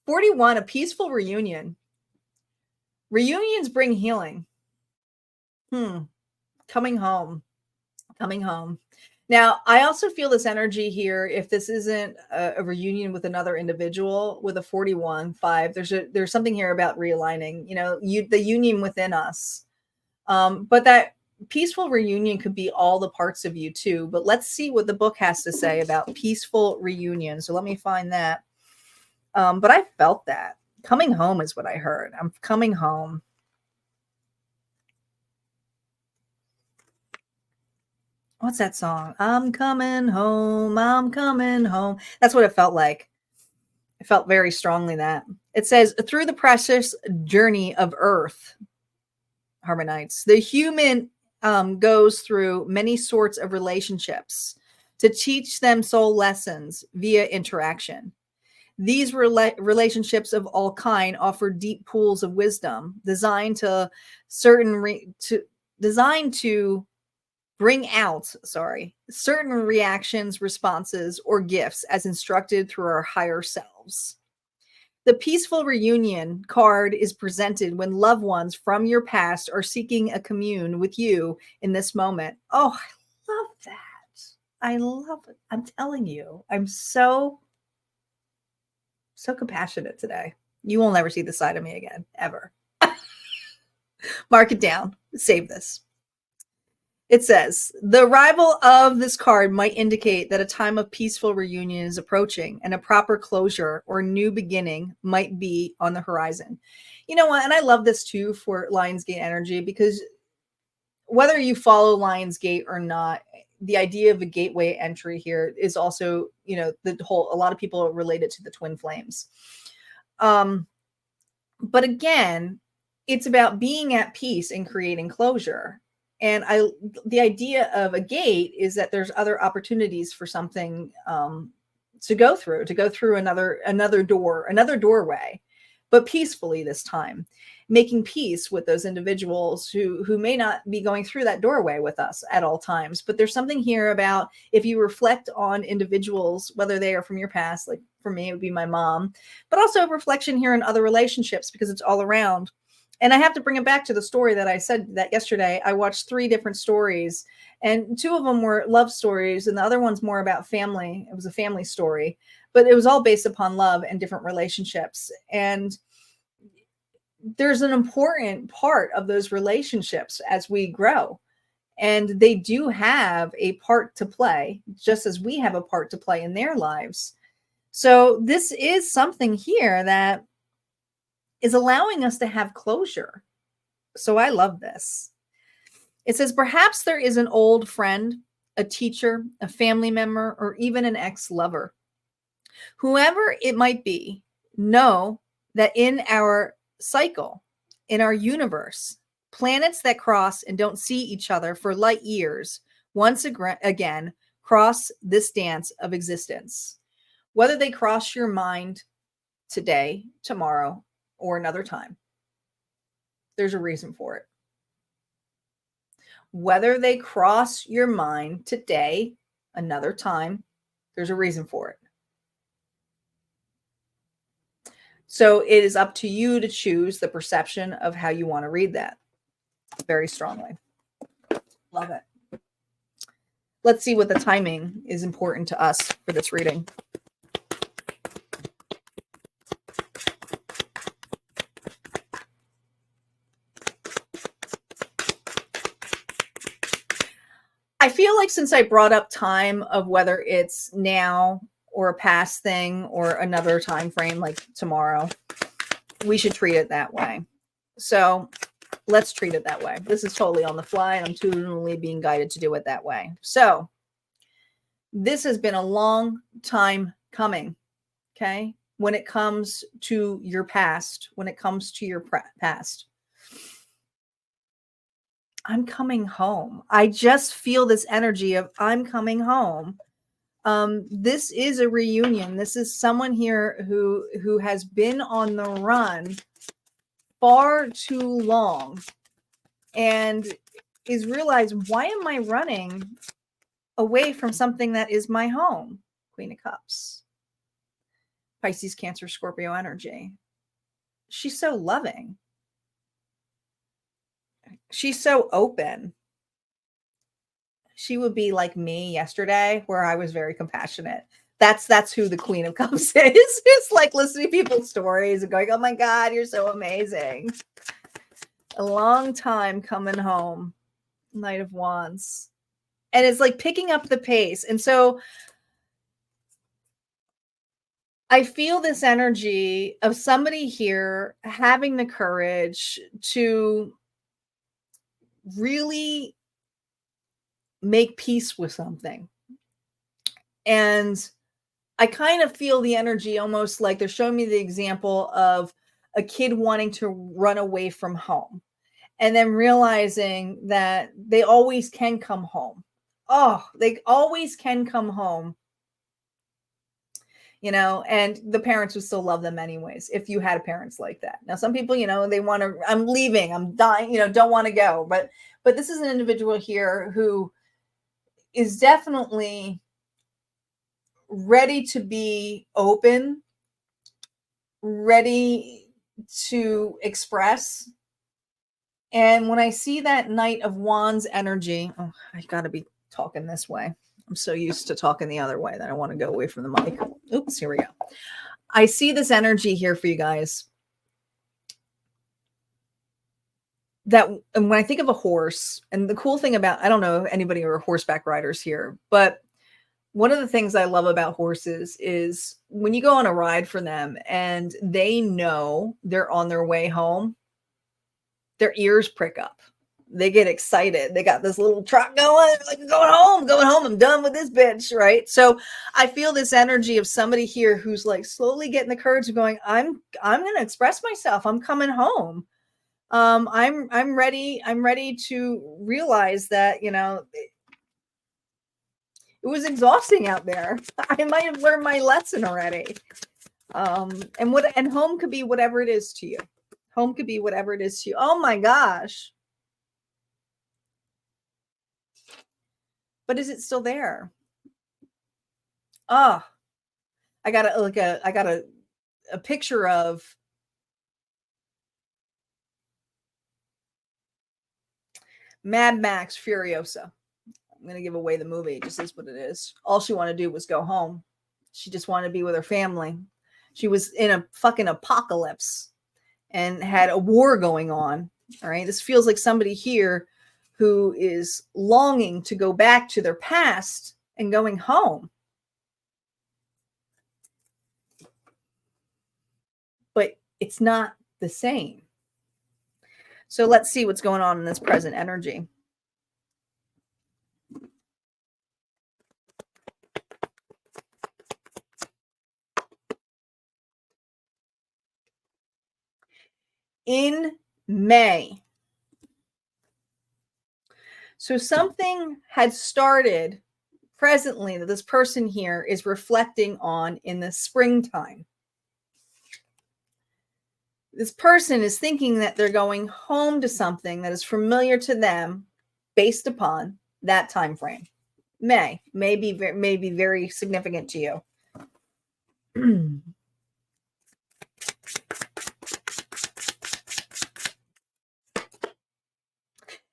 41, a peaceful reunion. Reunions bring healing. Coming home. Coming home. Now, I also feel this energy here. If this isn't a reunion with another individual with a 41-5, there's something here about realigning, the union within us. But that peaceful reunion could be all the parts of you too. But let's see what the book has to say about peaceful reunion. So let me find that. But I felt that. Coming home is what I heard. I'm coming home. What's that song? I'm coming home. I'm coming home. That's what it felt like. It felt very strongly that. It says, through the precious journey of Earth, Harmonites, the human goes through many sorts of relationships to teach them soul lessons via interaction. These relationships of all kind offer deep pools of wisdom designed to bring out, certain reactions, responses, or gifts as instructed through our higher selves. The peaceful reunion card is presented when loved ones from your past are seeking a commune with you in this moment. Oh, I love that. I love it. I'm telling you, I'm so compassionate today. You will never see the side of me again, ever. Mark it down. Save this. It says, the arrival of this card might indicate that a time of peaceful reunion is approaching and a proper closure or new beginning might be on the horizon. You know what? And I love this too for Lionsgate energy, because whether you follow Lionsgate or not, the idea of a gateway entry here is also, a lot of people relate it to the twin flames. But again, it's about being at peace and creating closure. And the idea of a gate is that there's other opportunities for something to go through another doorway, but peacefully this time, making peace with those individuals who may not be going through that doorway with us at all times. But there's something here about, if you reflect on individuals, whether they are from your past, like for me, it would be my mom, but also a reflection here in other relationships, because it's all around. And I have to bring it back to the story that I said that yesterday. I watched 3 different stories, and 2 of them were love stories, and the other one's more about family. It was a family story, but it was all based upon love and different relationships. And there's an important part of those relationships as we grow, and they do have a part to play, just as we have a part to play in their lives. So this is something here that is allowing us to have closure. So I love this. It says, perhaps there is an old friend, a teacher, a family member, or even an ex-lover. Whoever it might be, know that in our cycle, in our universe, planets that cross and don't see each other for light years once again cross this dance of existence. Whether they cross your mind today, tomorrow, or another time, there's a reason for it. Whether they cross your mind today, another time, there's a reason for it. So it is up to you to choose the perception of how you want to read that. Very strongly. Love it. Let's see what the timing is important to us for this reading. I feel like since I brought up time of whether it's now or a past thing or another time frame like tomorrow, we should treat it that way. So let's treat it that way. This is totally on the fly, and I'm totally being guided to do it that way. So this has been a long time coming, okay? When it comes to your past, when it comes to your past. I'm coming home. I just feel this energy of I'm coming home. This is a reunion. This is someone here who has been on the run far too long and is realizing, why am I running away from something that is my home? Queen of Cups. Pisces, Cancer, Scorpio energy. She's so loving. She's so open. She would be like me yesterday, where I was very compassionate. That's who the Queen of Cups is. It's like listening to people's stories and going, oh my God, you're so amazing. A long time coming home. Knight of Wands. And it's like picking up the pace. And so I feel this energy of somebody here having the courage to really make peace with something. And I kind of feel the energy almost like they're showing me the example of a kid wanting to run away from home and then realizing that they always can come home. Oh, they always can come home. You know, and the parents would still love them anyways if you had parents like that. Now, some people, you know, they want to, I'm leaving, I'm dying, you know, don't want to go. But this is an individual here who is definitely ready to be open, ready to express. And when I see that Knight of Wands energy, oh, I got to be talking this way. I'm so used to talking the other way that I want to go away from the mic. Oops, here we go. I see this energy here for you guys. That, and when I think of a horse, and the cool thing about, I don't know if anybody are horseback riders here, but one of the things I love about horses is when you go on a ride for them and they know they're on their way home, their ears prick up. They get excited. They got this little trot going, like going home. I'm done with this bitch, right? So I feel this energy of somebody here who's like slowly getting the courage of going, I'm going to express myself. I'm coming home. I'm ready. I'm ready to realize that, you know, it was exhausting out there. I might have learned my lesson already. And home could be whatever it is to you. Home could be whatever it is to you. Oh my gosh. But is it still there? Oh, I got a picture of Mad Max Furiosa. I'm going to give away the movie. It just is what it is. All she wanted to do was go home. She just wanted to be with her family. She was in a fucking apocalypse and had a war going on. All right. This feels like somebody here who is longing to go back to their past and going home. But it's not the same. So let's see what's going on in this present energy. In May. So something had started presently that this person here is reflecting on in the springtime. This person is thinking that they're going home to something that is familiar to them based upon that time frame. May be very significant to you.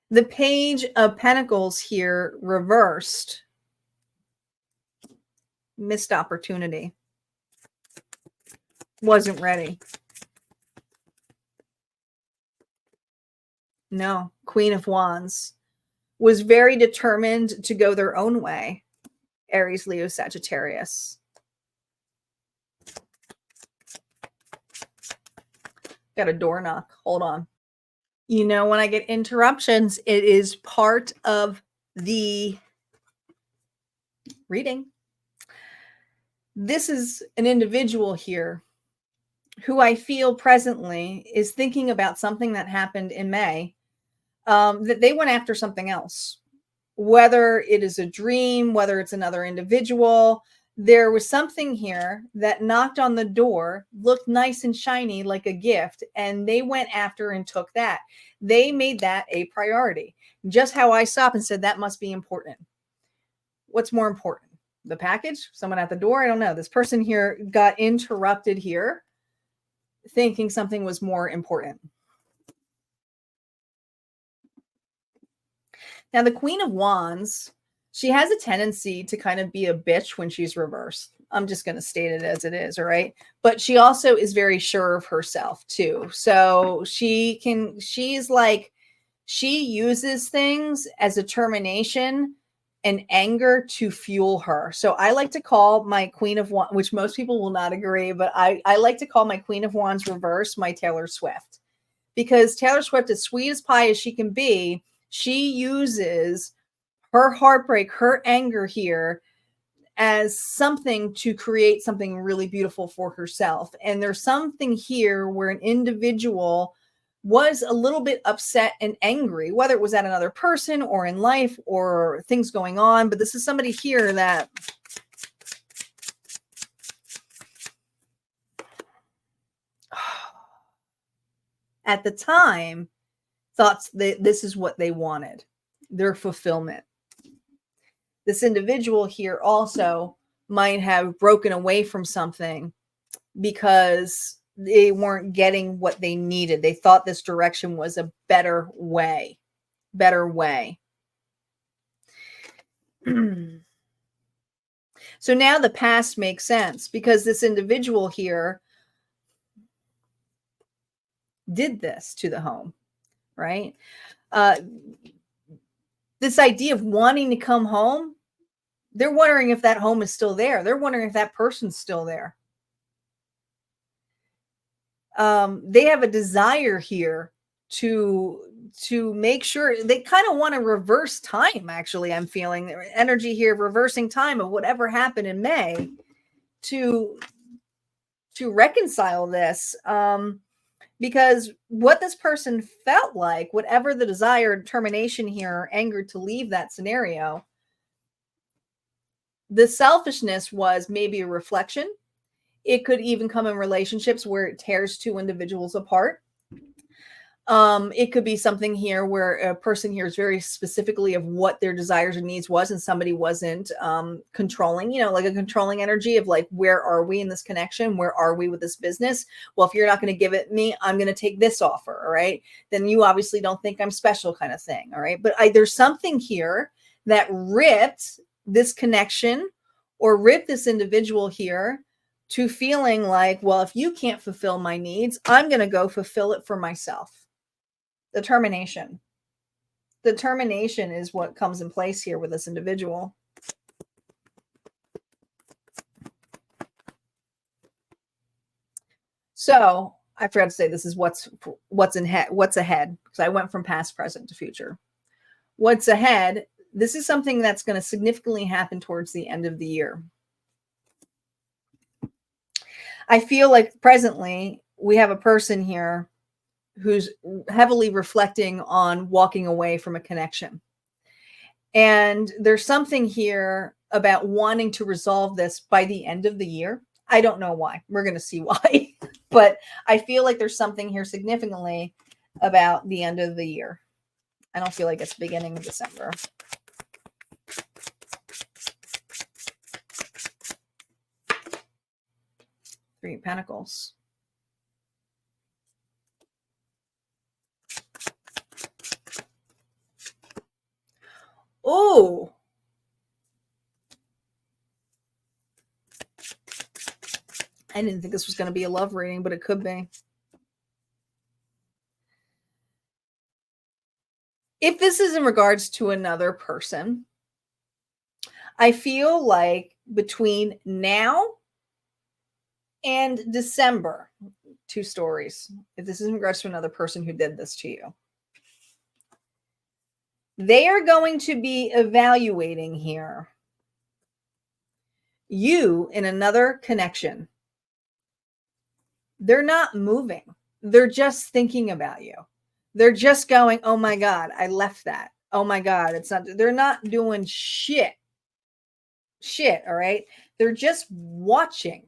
The Page of Pentacles here reversed. Missed opportunity. Wasn't ready. No. Queen of Wands. Was very determined to go their own way. Aries, Leo, Sagittarius. Got a door knock. Hold on. You know, when I get interruptions, it is part of the reading. This is an individual here who I feel presently is thinking about something that happened in May, that they went after something else, whether it is a dream, whether it's another individual. There was something here that knocked on the door, looked nice and shiny like a gift, and they went after and took that. They made that a priority. Just how I stopped and said, that must be important. What's more important? the package, someone at the door. I don't know. This person here got interrupted here, thinking something was more important. Now, the Queen of Wands, she has a tendency to kind of be a bitch when she's reversed. I'm just going to state it as it is, all right? But she also is very sure of herself too. So she uses things as a termination and anger to fuel her. So I like to call my Queen of Wands, which most people will not agree, but I like to call my Queen of Wands reverse my Taylor Swift. Because Taylor Swift, as sweet as pie as she can be, she uses her heartbreak, her anger here as something to create something really beautiful for herself. And there's something here where an individual was a little bit upset and angry, whether it was at another person or in life or things going on. But this is somebody here that at the time thought that this is what they wanted, their fulfillment. This individual here also might have broken away from something because they weren't getting what they needed. They thought this direction was a better way. So now the past makes sense because this individual here did this to the home, right? This idea of wanting to come home, they're wondering if that home is still there. They're wondering if that person's still there. They have a desire here to make sure they kind of want to reverse time. Actually, I'm feeling energy here of reversing time of whatever happened in May to reconcile this. Because what this person felt like, whatever the desired termination here, anger to leave that scenario, the selfishness was maybe a reflection. It could even come in relationships where it tears two individuals apart. It could be something here where a person here is very specifically of what their desires and needs was, and somebody wasn't controlling, like a controlling energy of like, where are we in this connection? Where are we with this business? Well, if you're not going to give it me, I'm going to take this offer. All right. Then you obviously don't think I'm special kind of thing. All right. But there's something here that ripped this connection or ripped this individual here to feeling like, well, if you can't fulfill my needs, I'm going to go fulfill it for myself. Determination is what comes in place here with this individual. So I forgot to say, this is what's ahead, because I went from past, present to future. What's ahead, this is something that's going to significantly happen towards the end of the year. I feel like presently we have a person here who's heavily reflecting on walking away from a connection. And there's something here about wanting to resolve this by the end of the year. I don't know why. We're going to see why. But I feel like there's something here significantly about the end of the year. I don't feel like it's beginning of December. Three of Pentacles. Oh, I didn't think this was going to be a love reading, but it could be. If this is in regards to another person, I feel like between now and December, two stories. If this is in regards to another person who did this to you, they are going to be evaluating here you in another connection. They're not moving. They're just thinking about you. They're just going, oh my God, I left that. Oh my God, it's not, they're not doing shit. All right. They're just watching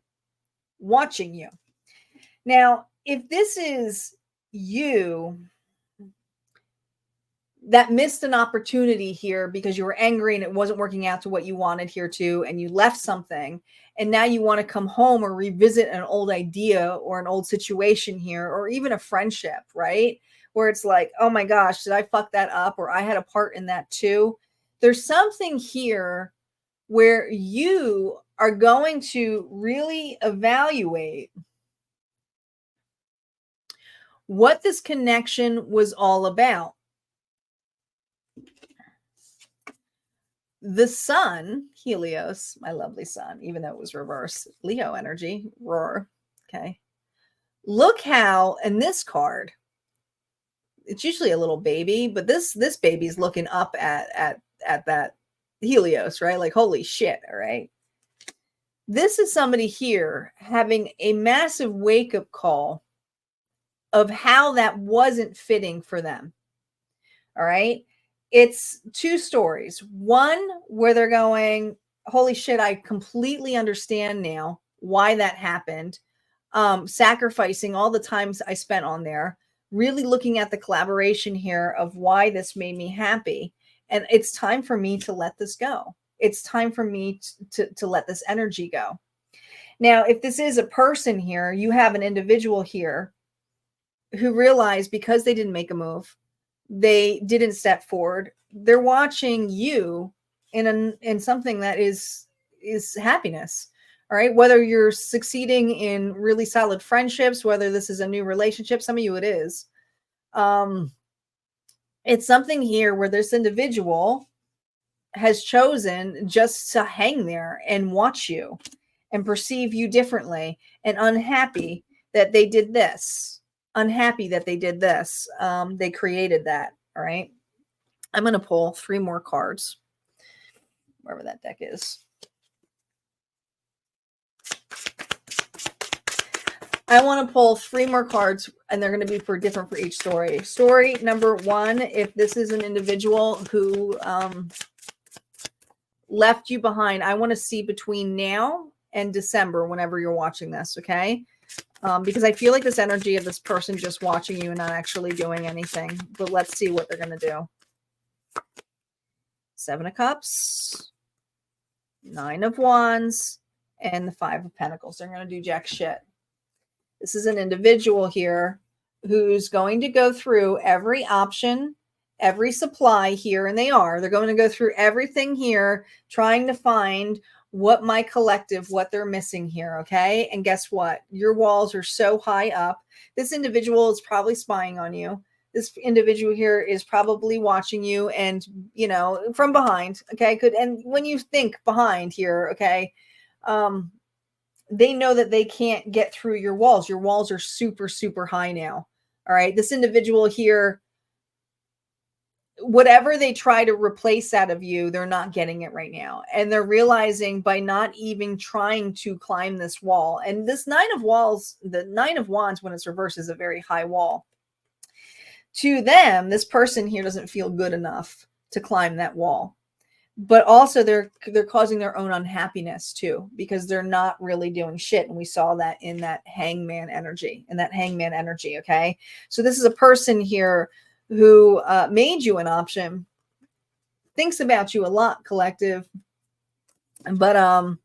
you. Now, if this is you that missed an opportunity here because you were angry and it wasn't working out to what you wanted here too, and you left something, and now you want to come home or revisit an old idea or an old situation here, or even a friendship, right? Where it's like, oh my gosh, did I fuck that up? Or I had a part in that too. There's something here where you are going to really evaluate what this connection was all about. The sun, Helios, my lovely sun, even though it was reverse, Leo energy, roar. Okay. Look how, in this card, it's usually a little baby, but this baby's looking up at that Helios, right? Like, holy shit, all right? This is somebody here having a massive wake-up call of how that wasn't fitting for them. All right. It's two stories. One where they're going, holy shit, I completely understand now why that happened. Sacrificing all the times I spent on there, really looking at the collaboration here of why this made me happy. And it's time for me to let this go. It's time for me to let this energy go. Now, if this is a person here, you have an individual here who realized because they didn't make a move, they didn't step forward, they're watching you in something that is happiness. All right, whether you're succeeding in really solid friendships, whether this is a new relationship, some of you it is, it's something here where this individual has chosen just to hang there and watch you and perceive you differently, and unhappy that they did this. Unhappy that they did this. They created that. All right. I'm going to pull 3 more cards, wherever that deck is. I want to pull 3 more cards, and they're going to be different for each story. Story number 1, if this is an individual who left you behind, I want to see between now and December, whenever you're watching this. Okay. Because I feel like this energy of this person just watching you and not actually doing anything. But let's see what they're going to do. 7 of Cups, 9 of Wands, and the 5 of Pentacles. They're going to do jack shit. This is an individual here who's going to go through every option, every supply here, and they're going to go through everything here, trying to find what my collective, what they're missing here. Okay. And guess what? Your walls are so high up. This individual is probably spying on you. This individual here is probably watching you and, from behind. Okay. And when you think behind here, okay, they know that they can't get through your walls. Your walls are super, super high now. All right. This individual here, whatever they try to replace out of you, they're not getting it right now. And they're realizing by not even trying to climb this wall. And this 9 of Wands, when it's reversed, is a very high wall. To them, this person here doesn't feel good enough to climb that wall. But also they're causing their own unhappiness too, because they're not really doing shit. And we saw that in that hangman energy, okay? So this is a person here who made you an option, thinks about you a lot, collective, but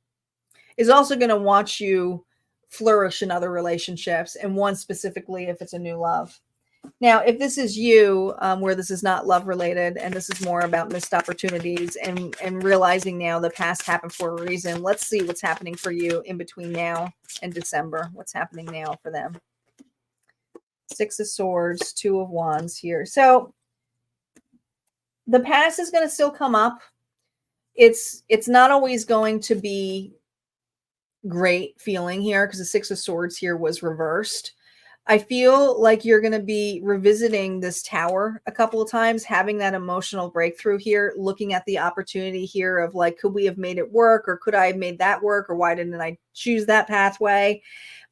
is also going to watch you flourish in other relationships, and one specifically if it's a new love. Now, if this is you, where this is not love related, and this is more about missed opportunities and realizing now the past happened for a reason, let's see what's happening for you in between now and December. What's happening now for them? 6 of Swords, 2 of Wands here. So the past is going to still come up. It's not always going to be great feeling here because the 6 of Swords here was reversed. I feel like you're going to be revisiting this tower a couple of times, having that emotional breakthrough here, looking at the opportunity here of like, could we have made it work, or could I have made that work, or why didn't I choose that pathway?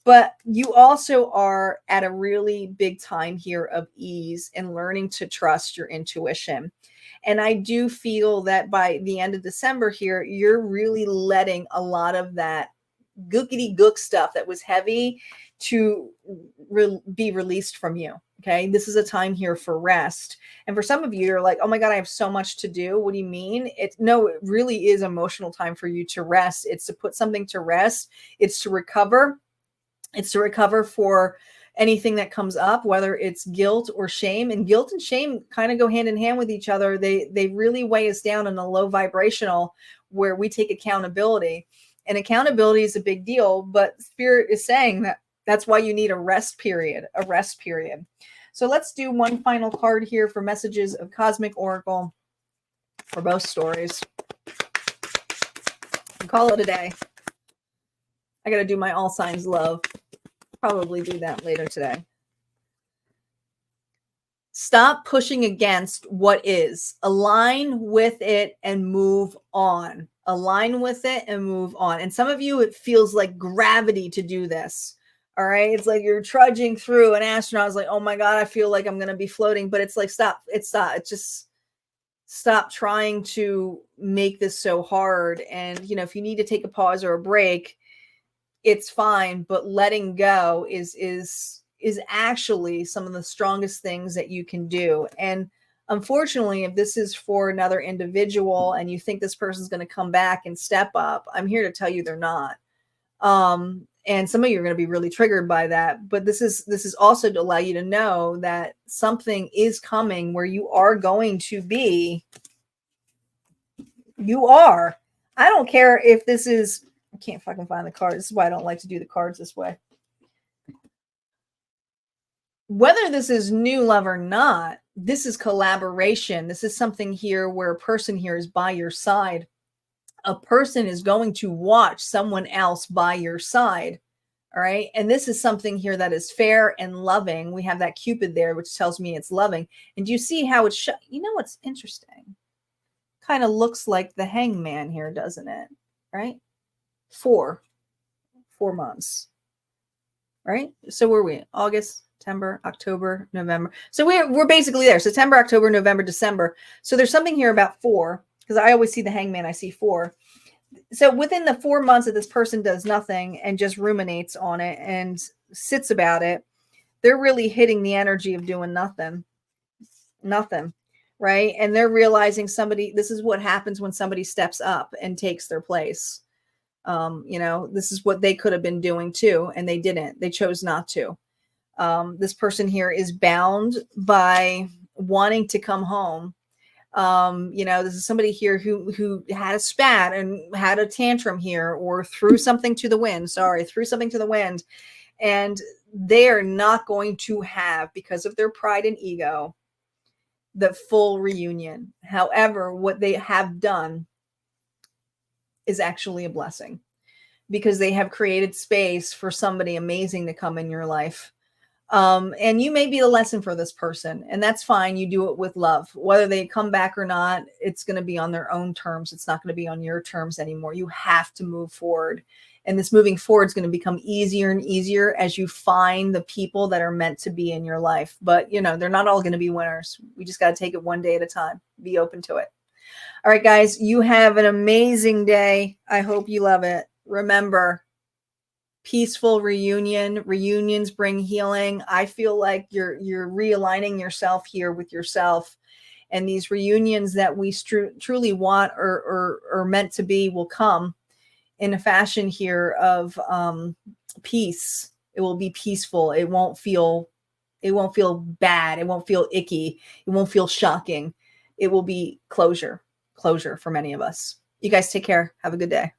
But you also are at a really big time here of ease and learning to trust your intuition. And I do feel that by the end of December here, you're really letting a lot of that gookity gook stuff that was heavy to be released from you. Okay. This is a time here for rest. And for some of you, you're like, oh my God, I have so much to do. What do you mean? No, it really is emotional time for you to rest. It's to put something to rest. It's to recover. It's to recover for anything that comes up, whether it's guilt or shame. And guilt and shame kind of go hand in hand with each other. They really weigh us down in a low vibrational where we take accountability. And accountability is a big deal, but Spirit is saying that that's why you need a rest period, So let's do one final card here for messages of Cosmic Oracle for both stories. And call it a day. I got to do my all signs love. Probably do that later today. Stop pushing against what is. Align with it and move on. Align with it and move on. And some of you, it feels like gravity to do this. All right. It's like you're trudging through an astronaut is like, oh my God, I feel like I'm going to be floating, but it's like, stop. It's just stop trying to make this so hard. And, if you need to take a pause or a break, it's fine. But letting go is actually some of the strongest things that you can do. And unfortunately, if this is for another individual and you think this person's going to come back and step up, I'm here to tell you they're not. And some of you are going to be really triggered by that. But this is also to allow you to know that something is coming where you are going to be. You are. I don't care if this is, I can't fucking find the card. This is why I don't like to do the cards this way. Whether this is new love or not, this is collaboration. This is something here where a person here is by your side. A person is going to watch someone else by your side. All right. And this is something here that is fair and loving. We have that Cupid there, which tells me it's loving. And you see how it's, what's interesting? Kind of looks like the Hangman here, doesn't it? Right? 4 months. Right? So where are we? August, September, October, November. So we're basically there. September, October, November, December. So there's something here about 4, because I always see the Hangman. I see 4. So within the 4 months that this person does nothing and just ruminates on it and sits about it, they're really hitting the energy of doing nothing, right? And they're realizing this is what happens when somebody steps up and takes their place. This is what they could have been doing too, and they didn't. They chose not to. This person here is bound by wanting to come home. This is somebody here who had a spat and had a tantrum here, or threw something to the wind. And they are not going to have, because of their pride and ego, the full reunion. However, what they have done is actually a blessing, because they have created space for somebody amazing to come in your life. And you may be the lesson for this person, and that's fine. You do it with love. Whether they come back or not, it's going to be on their own terms. It's not going to be on your terms anymore. You have to move forward. And this moving forward is going to become easier and easier as you find the people that are meant to be in your life. But, they're not all going to be winners. We just got to take it one day at a time. Be open to it. All right, guys, you have an amazing day. I hope you love it. Remember, peaceful reunions bring healing. I feel like you're realigning yourself here with yourself, and these reunions that we truly want or are meant to be will come in a fashion here of peace. It will be peaceful. It won't feel bad. It won't feel icky. It won't feel shocking. It will be closure for many of us. You guys take care. Have a good day.